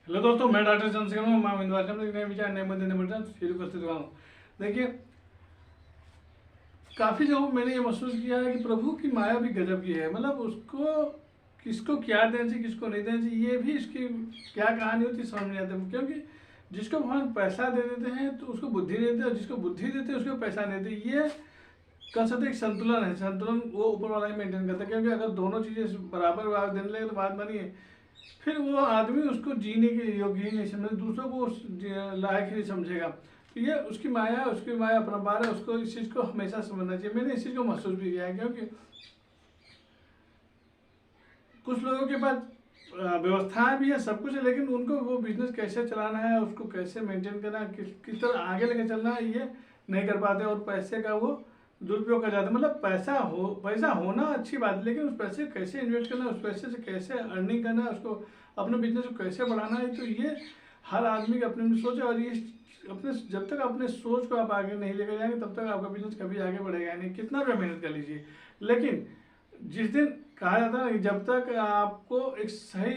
Hello दोस्तों, मैं doctor Chandrashekhar हूँ। मैं विंध्यवासिनी में नए विचार नए मुद्दे नए मुद्दे फिर उपस्थित हुआ हूँ। देखिए, काफ़ी जगहों मैंने ये महसूस किया है कि प्रभु की माया भी गजब की है। मतलब उसको किसको क्या देना चाहिए, किसको नहीं देना चाहिए, ये भी इसकी क्या कहानी होती है समझ नहीं आता। क्योंकि जिसको भगवान पैसा दे देते हैं तो उसको बुद्धि देते हैं, और जिसको बुद्धि देते हैं उसको पैसा नहीं देते। ये कह सकते एक संतुलन है। संतुलन वो ऊपर वाला ही मेंटेन करता है। क्योंकि अगर दोनों चीज़ें बराबर बराबर देने लगे तो बात बनी, फिर वो आदमी उसको जीने के योग्य ही नहीं समझे, दूसरों को उस लायक ही नहीं समझेगा। तो ये उसकी माया है, उसकी माया अपरंपार है। उसको इस चीज़ को हमेशा समझना चाहिए। मैंने इस चीज़ को महसूस भी किया है। क्योंकि कुछ लोगों के पास व्यवस्थाएं भी है, सब कुछ है, लेकिन उनको वो बिजनेस कैसे चलाना है, उसको कैसे मेंटेन करना है, किस तरह आगे लेके चलना है, ये नहीं कर पाते। और पैसे का वो दुरुपयोग कर जाते हैं। मतलब पैसा होना अच्छी बात है, लेकिन उस पैसे कैसे इन्वेस्ट करना है, उस पैसे से कैसे अर्निंग करना है, उसको अपने बिजनेस को कैसे बढ़ाना है, तो ये हर आदमी की अपनी अपनी सोच है। और ये अपने जब तक अपने सोच को आप आगे नहीं लेकर जाएंगे तब तक आपका बिजनेस कभी आगे बढ़ेगा नहीं, कितना भी मेहनत कर लीजिए। लेकिन जिस दिन कहा जाता है ना कि जब तक आपको एक सही,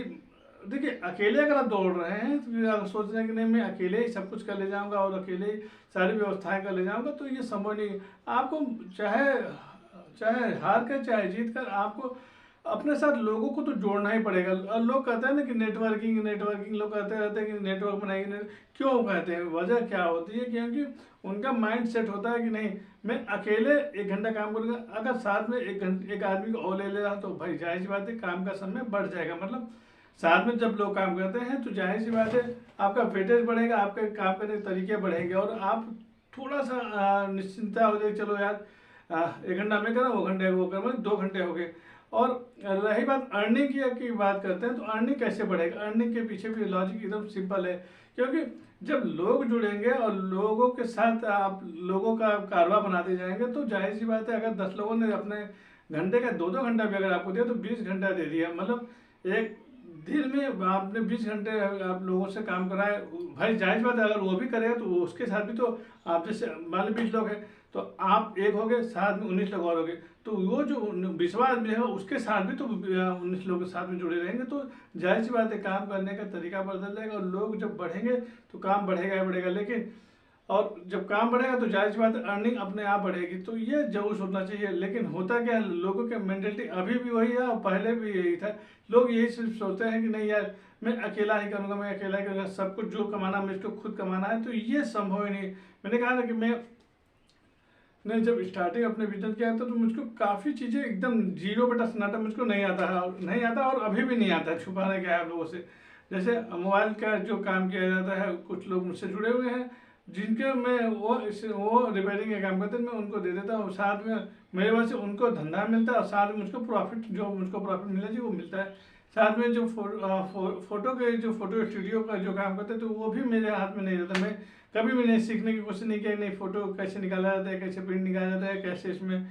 देखिए अकेले अगर आप दौड़ रहे हैं तो फिर आप सोच रहे हैं कि नहीं मैं अकेले ही सब कुछ कर ले जाऊंगा और अकेले ही सारी व्यवस्थाएं कर ले जाऊंगा, तो ये संभव नहीं है। आपको चाहे चाहे हार कर चाहे जीत कर आपको अपने साथ लोगों को तो जोड़ना ही पड़ेगा। और लोग कहते हैं ना कि नेटवर्किंग नेटवर्किंग, लोग कहते रहते हैं कि नेटवर्क बनाएंगे। क्यों कहते हैं, वजह क्या होती है? क्योंकि उनका माइंड सेट होता है कि नहीं मैं अकेले 1 घंटा काम करूंगा, अगर साथ में एक आदमी को और ले ले रहा तो भाई जाहिर सी बात है काम का समय बढ़ जाएगा। मतलब साथ में जब लोग काम करते हैं तो जाहिर सी बात है आपका वेटेज बढ़ेगा, आपके काम करने के तरीके बढ़ेंगे, और आप थोड़ा सा निश्चिंता हो जाए, चलो यार 1 घंटा मैं करा, वो घंटे वो कर, मतलब 2 घंटे हो गए। और रही बात अर्निंग की बात करते हैं, तो अर्निंग कैसे बढ़ेगा? अर्निंग के पीछे भी लॉजिक एकदम सिंपल है। क्योंकि जब लोग जुड़ेंगे और लोगों के साथ आप लोगों का कारवा बनाते जाएंगे तो जाहिर सी बात है, अगर 10 लोगों ने अपने घंटे का 2-2 घंटा भी अगर आपको दिया तो 20 घंटा दे दिया। मतलब एक दिन में आपने 20 घंटे आप लोगों से काम कराए। भाई जाहिर बात है अगर वो भी करेगा तो उसके साथ भी तो आप जैसे मान लो 20 लोग हैं तो आप एक हो गए, साथ में 19 लोग और हो गए, तो वो जो 20वां आदमी है उसके साथ भी तो 19 लोग के साथ में जुड़े रहेंगे। तो जाहिर सी बात है काम करने का तरीका बदल जाएगा, और लोग जब बढ़ेंगे तो काम बढ़ेगा ही बढ़ेगा। लेकिन और जब काम बढ़ेगा तो जाहिर सी बात है अर्निंग अपने आप बढ़ेगी। तो ये जरूर सोचना चाहिए। लेकिन होता क्या है, लोगों के मेंटेलिटी अभी भी वही है और पहले भी यही था। लोग यही सिर्फ सोचते हैं कि नहीं यार मैं अकेला ही करूँगा, मैं अकेला ही करूँगा, सब कुछ जो कमाना मुझको खुद कमाना है। तो ये संभव ही नहीं। मैंने कहा ना कि मैं जब स्टार्टिंग अपने बिजनेस किया था तो मुझको काफ़ी चीज़ें एकदम जीरो बटा सन्नाटा मुझको नहीं आता है, और नहीं आता और अभी भी नहीं आता है। छुपाने क्या है आप लोगों से? जैसे मोबाइल का जो काम किया जाता है, कुछ लोग मुझसे जुड़े हुए हैं जिनके मैं वो रिपेयरिंग का काम करते हैं, मैं उनको दे देता हूँ। साथ में मेरे वजह से उनको धंधा मिलता है और साथ में मुझको प्रॉफिट, जो मुझको प्रॉफिट मिलना चाहिए वो मिलता है। साथ में जो फोटो के जो फोटो स्टूडियो का जो काम करते हैं तो वो भी मेरे हाथ में नहीं रहता। मैं कभी भी नहीं सीखने की कोशिश नहीं किया नहीं फोटो कैसे निकाला जाता है, कैसे प्रिंट निकाला जाता है, कैसे इसमें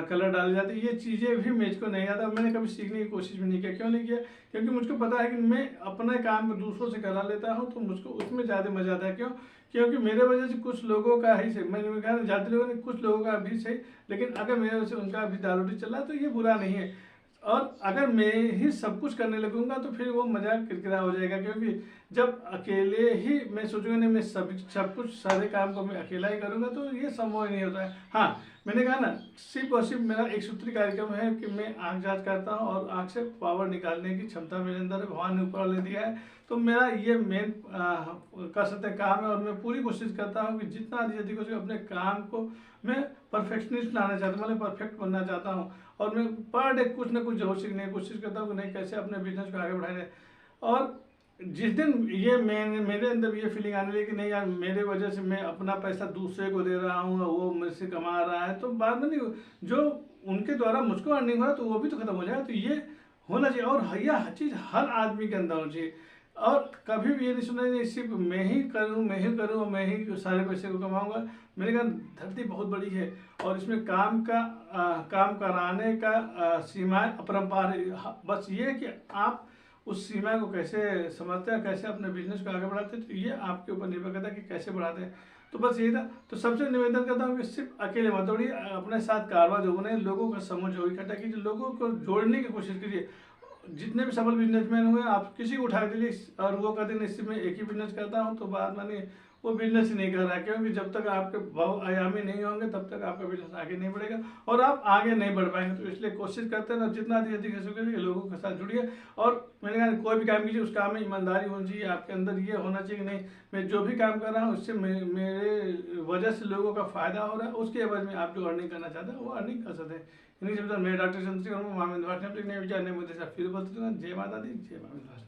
कलर डाले जाते हैं, ये चीज़ें भी मुझको नहीं आता। मैंने कभी सीखने की कोशिश भी नहीं किया। क्यों नहीं किया? क्योंकि मुझको पता है कि मैं अपने काम को दूसरों से करा लेता हूँ तो मुझको उसमें ज़्यादा मजा आता है। क्यों? क्योंकि मेरे वजह से कुछ लोगों का ही सही, मैंने कहा ज़्यादा लोगों ने कुछ लोगों का भी सही, लेकिन अगर मेरे वजह से उनका भी दाल रोटी चल रहा है तो ये बुरा नहीं है। और अगर मैं ही सब कुछ करने लगूंगा तो फिर वो मजाक किरकिरा हो जाएगा। क्योंकि जब अकेले ही मैं सोचूंगा नहीं मैं सब कुछ सारे काम को मैं अकेला ही करूंगा तो ये संभव ही नहीं होता है। हाँ, मैंने कहा ना सिर्फ और सिर्फ मेरा एक सूत्री कार्यक्रम है कि मैं आँख जांच करता हूँ और आँख से पावर निकालने की क्षमता मेरे अंदर भगवान ने ऊपर ले दिया है। तो मेरा ये मेन कर सकते काम है, और मैं पूरी कोशिश करता हूँ कि जितना जल्दी हो सके अपने काम को मैं परफेक्शनिस्ट लाना चाहता हूँ, मतलब परफेक्ट बनना चाहता हूँ। और मैं पर डे कुछ ना कुछ जरूर सीखने की कोशिश करता हूँ कि नहीं कैसे अपने बिजनेस को आगे बढ़ाने। और जिस दिन ये मेरे अंदर ये फीलिंग आने लगी कि नहीं यार मेरे वजह से मैं अपना पैसा दूसरे को दे रहा हूँ और वो मुझसे कमा रहा है, तो बाद में नहीं जो उनके द्वारा मुझको अर्निंग हो रहा है तो वो भी तो खत्म हो जाएगा। तो ये होना चाहिए, और यह चीज़ हर आदमी के अंदर होनी चाहिए। और कभी भी ये नहीं सुनना चाहिए सिर्फ मैं ही करूँ मैं ही करूँ और मैं ही सारे पैसे को कमाऊँगा। मैंने कहा धरती बहुत बड़ी है और इसमें काम कराने का सीमाएं अपरंपार है। बस ये कि आप उस सीमा को कैसे समझते हैं, कैसे अपने बिजनेस को आगे बढ़ाते हैं, तो ये आपके ऊपर निर्भर करता है कि कैसे बढ़ाते हैं। तो बस यही था। तो सबसे निवेदन करता हूँ कि सिर्फ अकेले मत दौड़िए, अपने साथ कारवा जो बने लोगों का समूह जो इकट्ठा कीजिए, लोगों को जोड़ने की कोशिश कीजिए। जितने भी सफल बिजनेसमैन हुए आप किसी को उठा के लिए और वो कहते हैं इससे मैं एक ही बिजनेस करता हूँ, तो बात मानिए वो बिजनेस ही नहीं कर रहा है, क्योंकि जब तक आपके बहुआयामी नहीं होंगे तब तक आपका बिजनेस आगे नहीं बढ़ेगा और आप आगे नहीं बढ़ पाएंगे। तो इसलिए कोशिश करते हैं ना जितना अधिक हो सके लोगों के साथ जुड़िए। और मैंने कहा कोई भी काम कीजिए उस काम में ईमानदारी होनी चाहिए, आपके अंदर ये होना चाहिए कि नहीं मैं जो भी काम कर रहा हूँ उससे मेरे वजह से लोगों का फायदा हो रहा है, उसके एवज में आप जो अर्निंग करना चाहते हैं वो अर्निंग कर सकते हैं। इन्हीं शब्दों में मैं डॉक्टर चंद्रशेखर, मामिंद भाषण, नए विचार नए मुद्दे से फिर बोलते हैं। जय माता दी, जय मामिंद भाषण।